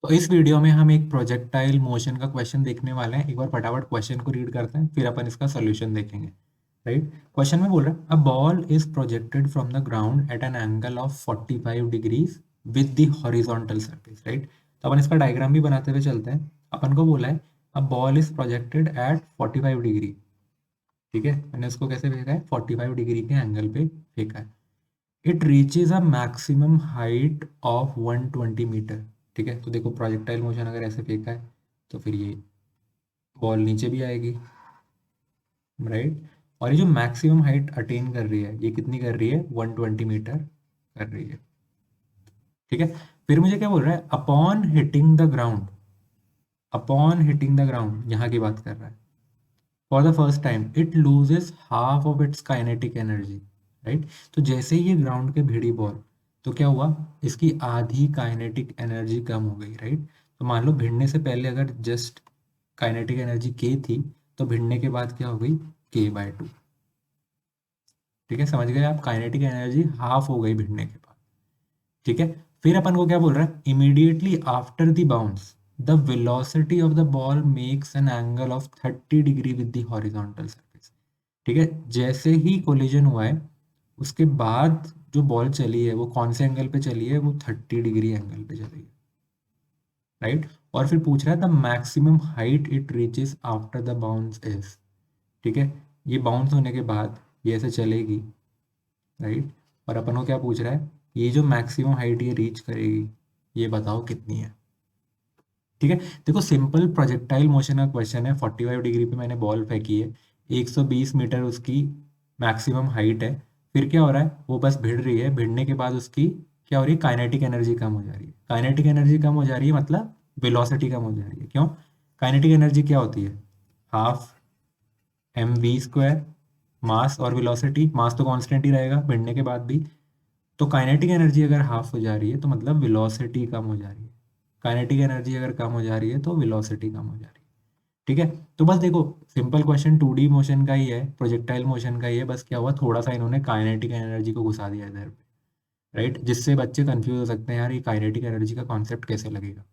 तो इस वीडियो में हम एक प्रोजेक्टाइल मोशन का क्वेश्चन देखने वाले हैं। एक बार फटाफट क्वेश्चन को रीड करते हैं, फिर अपन इसका सोल्यूशन देखेंगे। राइट, क्वेश्चन में बोल रहा है a ball is projected from the ground eight an angle of 45 degrees with the horizontal surface. Right, तो अपन इसका डायग्राम भी बनाते हुए चलते हैं। अपन को बोला है a ball is projected at 45 degree. ठीक है, मैंने उसको कैसे फेंका है, 45 डिग्री के एंगल पे फेंका है। It reaches a maximum height of 120 metre. ठीक है, तो देखो प्रोजेक्टाइल मोशन अगर ऐसे फेंका है तो फिर ये बॉल नीचे भी आएगी। राइट, और ये जो मैक्सिमम हाइट अटेन कर रही है ये कितनी कर रही है, 120 मीटर कर रही है। ठीक है, फिर मुझे क्या बोल रहा है, upon hitting the ground, upon hitting the ground यहाँ की बात कर रहा है। For the first time it loses half of its kinetic energy. Right, तो जैसे ही ये ग्राउंड के भिड़ी बॉल, तो क्या हुआ, इसकी आधी काइनेटिक एनर्जी कम हो गई। राइट, तो मान लो भिड़ने से पहले अगर जस्ट काइनेटिक एनर्जी के थी, तो भिड़ने के बाद क्या हो गई, k/2। ठीक है, समझ गए आप, काइनेटिक एनर्जी हाफ हो गई भिड़ने के बाद। ठीक है, फिर अपन को क्या बोल रहा है, immediately after the bounce the velocity of the ball makes an angle of 30 degree with the horizontal surface. ठीक है, जैसे ही कोलिजन हुआ है उसके बाद जो बॉल चली है वो कौन से एंगल पे चली है, वो 30 डिग्री एंगल पे चली है। राइट, और फिर पूछ रहा है the maximum height it reaches after the bounce is. ठीक है, ये बाउंस होने के बाद ये ऐसे चलेगी। राइट, और अपन को क्या पूछ रहा है, ये जो मैक्सिमम हाइट ये रीच करेगी ये बताओ कितनी है। ठीक है, देखो सिंपल प्रोजेक्टाइल मोशन का क्वेश्चन है। 45 डिग्री पे मैंने बॉल फेंकी है, 120 मीटर उसकी मैक्सिमम हाइट है। फिर क्या हो रहा है, वो बस भिड़ रही है, भिड़ने के बाद उसकी क्या हो रही है, काइनेटिक एनर्जी कम हो जा रही है। काइनेटिक एनर्जी कम हो जा रही है मतलब वेलोसिटी कम हो जा रही है। क्यों, काइनेटिक एनर्जी क्या होती है, हाफ mv², मास और वेलोसिटी। मास तो कांस्टेंट ही रहेगा भिड़ने के बाद भी। तो काइनेटिक एनर्जी अगर हाफ हो जा रही है तो मतलब वेलोसिटी कम हो जा रही है। काइनेटिक एनर्जी अगर कम हो जा रही है तो वेलोसिटी कम हो जा रही है। ठीक है, तो बस देखो सिंपल क्वेश्चन 2D मोशन का ही है, प्रोजेक्टाइल मोशन का ही है। बस क्या हुआ, थोड़ा सा इन्होंने काइनेटिक एनर्जी को घुसा दिया इधर पे। राइट, जिससे बच्चे कंफ्यूज हो सकते हैं, यार ये काइनेटिक एनर्जी का कॉन्सेप्ट कैसे लगेगा।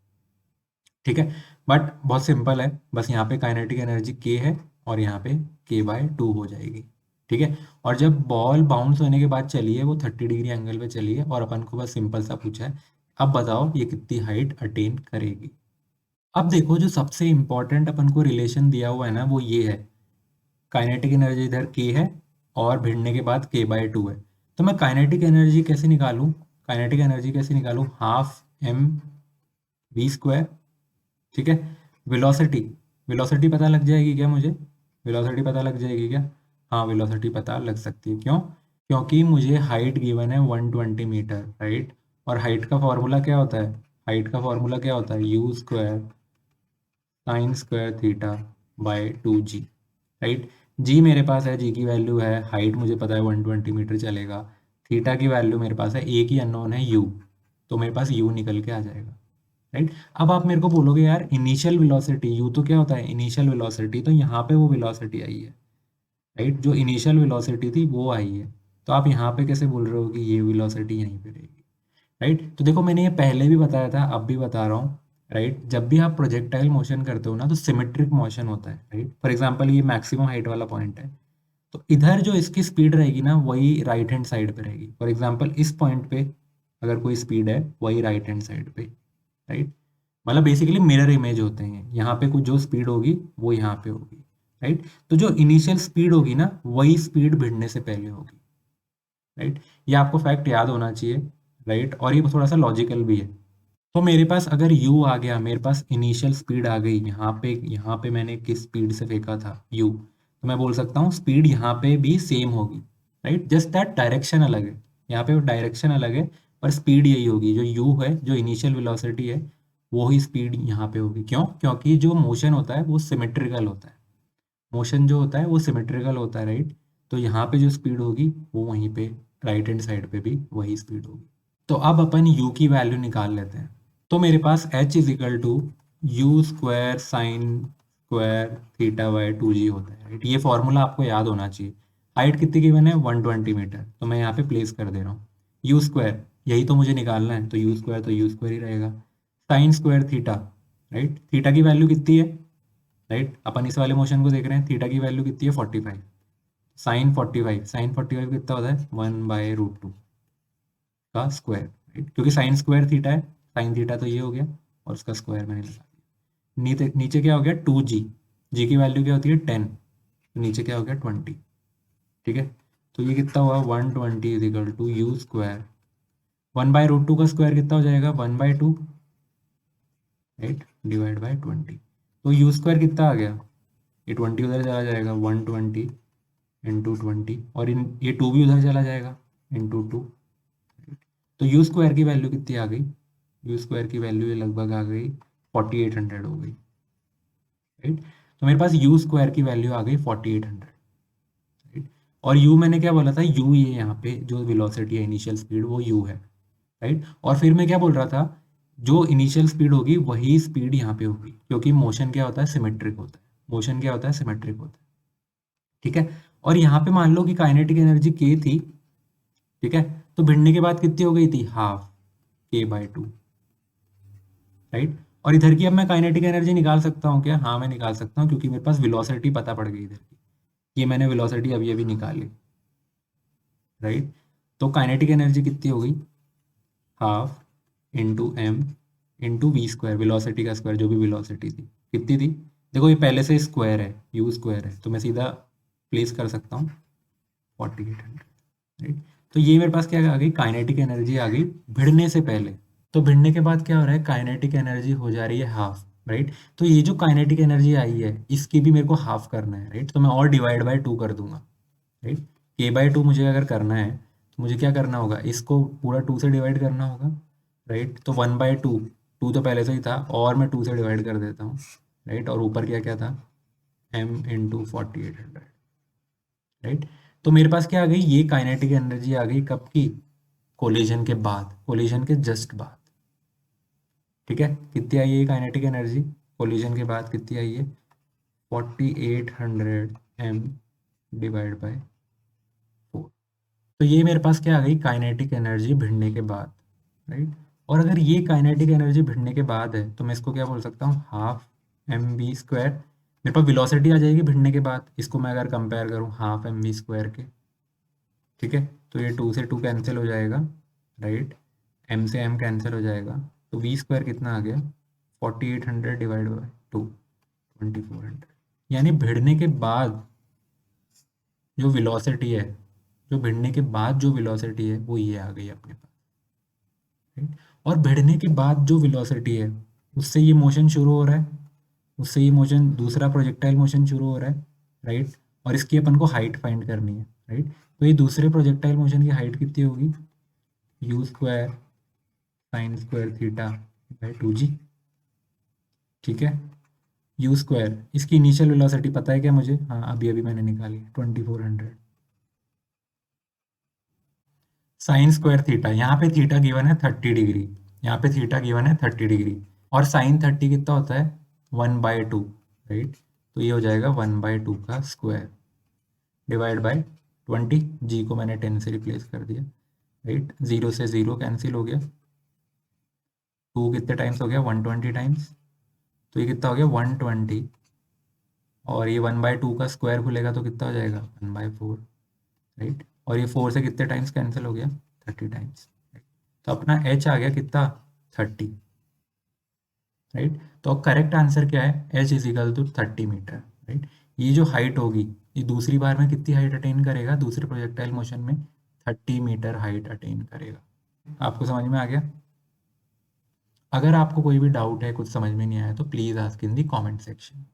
ठीक है, बट बहुत सिंपल है, बस यहाँ पे काइनेटिक एनर्जी k है और यहाँ पे k/2 हो जाएगी। ठीक है, और जब बॉल बाउंस होने के बाद चली है वो 30 डिग्री एंगल पे चली है, और अपन को बस सिंपल सा पूछा है अब बताओ ये कितनी हाइट अटेन करेगी। अब देखो जो सबसे इंपॉर्टेंट अपन को रिलेशन दिया हुआ है ना, वो ये है, काइनेटिक एनर्जी इधर k है और भिड़ने के बाद k/2 है। तो मैं काइनेटिक एनर्जी कैसे निकालूं, काइनेटिक एनर्जी कैसे निकालूं, हाफ mv²। ठीक है, वेलोसिटी, वेलोसिटी पता लग जाएगी क्या मुझे, वेलोसिटी पता लग जाएगी क्या, हाँ वेलोसिटी पता लग सकती है। क्यों, क्योंकि मुझे हाइट गिवन है 120 मीटर। राइट, और हाइट का फॉर्मूला क्या होता है, हाइट का फॉर्मूला क्या होता है, u² sine square theta by 2g। Right, जी मेरे पास है, जी की वैल्यू है, हाइट मुझे पता है 120 मीटर चलेगा, थीटा की वैल्यू मेरे पास है, एक ही अननोन है u, तो मेरे पास u निकल के आ जाएगा। राइट, अब आप मेरे को बोलोगे यार इनिशियल वेलोसिटी, यू तो क्या होता है इनिशियल वेलोसिटी, तो यहाँ पे वो वेलोसिटी आई है। राइट, जो इनिशियल वेलोसिटी थी वो आई है, तो आप यहाँ पे कैसे बोल रहे हो कि ये वेलोसिटी यहीं पे रहेगी। राइट, तो देखो मैंने ये पहले भी बताया था, अब भी बता रहा हूँ। राइट, जब भी आप प्रोजेक्टाइल मोशन करते हो ना तो सिमेट्रिक मोशन होता है। राइट, फॉर एग्जाम्पल ये मैक्सिमम हाइट वाला पॉइंट है, तो इधर जो इसकी स्पीड रहेगी ना वही राइट हैंड साइड पे रहेगी। फॉर एग्जाम्पल इस पॉइंट पे अगर कोई स्पीड है वही राइट हैंड साइड पे। राइट, मतलब बेसिकली मिरर इमेज होते हैं, यहाँ पे कुछ जो स्पीड होगी वो यहाँ पे होगी। राइट, तो जो इनिशियल स्पीड होगी ना वही स्पीड भिड़ने से पहले होगी। राइट, ये आपको फैक्ट याद होना चाहिए। राइट, और ये थोड़ा सा लॉजिकल भी है। तो मेरे पास अगर u आ गया, मेरे पास इनिशियल स्पीड आ गई, यहाँ पे मैंने किस स्पीड से फेंका था u, तो मैं बोल सकता हूँ स्पीड यहाँ पे भी सेम होगी। राइट, जस्ट दैट डायरेक्शन अलग है, यहाँ पे डायरेक्शन अलग है पर स्पीड यही होगी, जो u है जो इनिशियल वेलोसिटी है वो ही स्पीड यहाँ पे होगी। क्यों, क्योंकि जो मोशन होता है वो सिमेट्रिकल होता है, मोशन जो होता है वो सिमेट्रिकल होता है। राइट, तो यहाँ पे जो स्पीड होगी वो वहीं पे राइट हैंड साइड पे भी वही स्पीड होगी। तो अब अपन u की वैल्यू निकाल लेते हैं। तो मेरे पास h is equal to u² sine square θ/2g होता है। राइट, ये फॉर्मूला आपको याद होना चाहिए। हाइट कितनी गिवन है 120 मीटर, तो मैं यहाँ पे प्लेस कर दे रहा हूँ u², यही तो मुझे निकालना है, तो u² तो u² ही रहेगा। Sign square theta, right. Theta की वैल्यू कितनी है, राइट, अपन इस वाले मोशन को देख रहे हैं, थीटा की वैल्यू कितनी है 45, साइन 45, साइन 45 कितना होता है 1/√2 का स्क्वायर, राइट, क्योंकि साइन स्क्वायर थीटा है, साइन थीटा तो ये हो गया और उसका स्क्वायर मैंने लगा दिया। नीचे नीचे क्या हो गया 2g, जी की वैल्यू क्या होती है 10, तो नीचे क्या हो गया 20, ठीक है। तो ये कितना हुआ 120 इजिकल टू यू स्क्वायर, 1/√2 का स्क्वायर कितना हो जाएगा 1/2, राइट, डिवाइड बाई 20। तो यू स्क्वायर कितना आ गया, ये 20 उधर चला जाएगा 120 इंटू 20, और इन ये 2 भी उधर चला जाएगा इंटू 2। तो यू स्क्वायर की वैल्यू कितनी आ गई, यू स्क्वायर की वैल्यू ये लगभग आ गई 4800 हो गई, राइट। तो मेरे पास यू स्क्वायर की वैल्यू आ गई 4800, राइट। और यू मैंने क्या बोला था, यू ये यहाँ पे जो वेलोसिटी है इनिशियल स्पीड वो यू है, राइट। और फिर मैं क्या बोल रहा था, जो इनिशियल स्पीड होगी वही स्पीड यहाँ पे होगी, क्योंकि मोशन क्या होता है सिमेट्रिक होता है, मोशन क्या होता है सिमेट्रिक होता है, ठीक है। और यहाँ पे मान लो कि काइनेटिक एनर्जी के थी, ठीक है, तो भिड़ने के बाद कितनी हो गई थी हाफ k/2, राइट। और इधर की अब मैं काइनेटिक एनर्जी निकाल सकता हूँ क्या, हाँ मैं निकाल सकता हूँ, क्योंकि मेरे पास वेलोसिटी पता पड़ गई इधर की, ये मैंने वेलोसिटी अभी अभी निकाली, राइट। तो काइनेटिक एनर्जी कितनी हो गई half into M into V square, velocity का स्क्वायर जो भी वेलोसिटी थी कितनी थी, देखो ये पहले से स्क्वायर है, यू स्क्वायर है, तो मैं सीधा प्लेस कर सकता हूँ 4800, राइट। तो ये मेरे पास क्या आ गई काइनेटिक एनर्जी आ गई भिड़ने से पहले। तो भिड़ने के बाद क्या हो रहा है काइनेटिक एनर्जी हो जा रही है हाफ, राइट। तो ये जो काइनेटिक एनर्जी आई है इसकी भी मेरे को हाफ करना है, राइट, तो मैं और डिवाइड बाय 2 कर दूंगा, राइट। k/2 मुझे अगर करना है तो मुझे क्या करना होगा, इसको पूरा 2 से डिवाइड करना होगा, राइट। तो 1/2, 2 तो पहले से ही था और मैं 2 से डिवाइड कर देता हूँ, राइट। और ऊपर क्या क्या था m इंटू 4800, राइट। तो मेरे पास क्या आ गई ये काइनेटिक एनर्जी आ गई कब की, कोलिजन के बाद, कोलिजन के जस्ट बाद, ठीक है। कितनी आई है काइनेटिक एनर्जी कोलिजन के बाद, कितनी आई है 4800 m डिवाइड बाय 4। तो ये मेरे पास क्या आ गई काइनेटिक एनर्जी भिड़ने के बाद, राइट। और अगर ये काइनेटिक एनर्जी भिड़ने के बाद है तो मैं इसको क्या बोल सकता हूँ हाफ mv², मेरे पास वेलोसिटी आ जाएगी भिड़ने के बाद, इसको मैं अगर कंपेयर करूँ हाफ mv² के, ठीक है। तो ये 2 से 2 कैंसिल हो जाएगा, राइट, m से m कैंसिल हो जाएगा, तो v² कितना आ गया 4800 डिवाइड बाई 2 2400, यानी भिड़ने के बाद जो वेलोसिटी है, जो भिड़ने के बाद जो वेलोसिटी है वो ये आ गई अपने पास, राइट। और भिड़ने के बाद जो वेलोसिटी है उससे ये मोशन शुरू हो रहा है, उससे ये मोशन दूसरा प्रोजेक्टाइल मोशन शुरू हो रहा है, राइट। और इसकी अपन को हाइट फाइंड करनी है, राइट। तो ये दूसरे प्रोजेक्टाइल मोशन की हाइट कितनी होगी u² sine square theta by 2g, ठीक है। u², इसकी इनिशियल वेलोसिटी पता है क्या मुझे, हाँ अभी अभी मैंने निकाली 2400, साइन स्क्वायर थीटा, यहाँ पे थीटा गिवन है 30 डिग्री, यहाँ पे थीटा गिवन है 30 डिग्री, और साइन 30 कितना होता है 1/2, राइट। तो ये हो जाएगा 1/2 का स्क्वायर डिवाइड बाय 20, जी को मैंने 10 से रिप्लेस कर दिया, राइट। 0 से 0 कैंसिल हो गया, 2 कितने टाइम्स हो गया 120 टाइम्स, तो ये कितना हो गया 120, और ये 1/2 का स्क्वायर खुलेगा तो कितना हो जाएगा 1/4, राइट। और ये 4 से कितने टाइम्स कैंसिल हो गया 30 टाइम्स, तो अपना h आ गया कितना 30, राइट। तो करेक्ट आंसर क्या है h is equal to 30 metre, right. ये जो हाइट होगी ये दूसरी बार में कितनी हाइट अटेन करेगा, दूसरे प्रोजेक्टाइल मोशन में 30 मीटर हाइट अटेन करेगा। आपको समझ में आ गया, अगर आपको कोई भी डाउट है कुछ समझ में नहीं आया तो please ask in the comment section.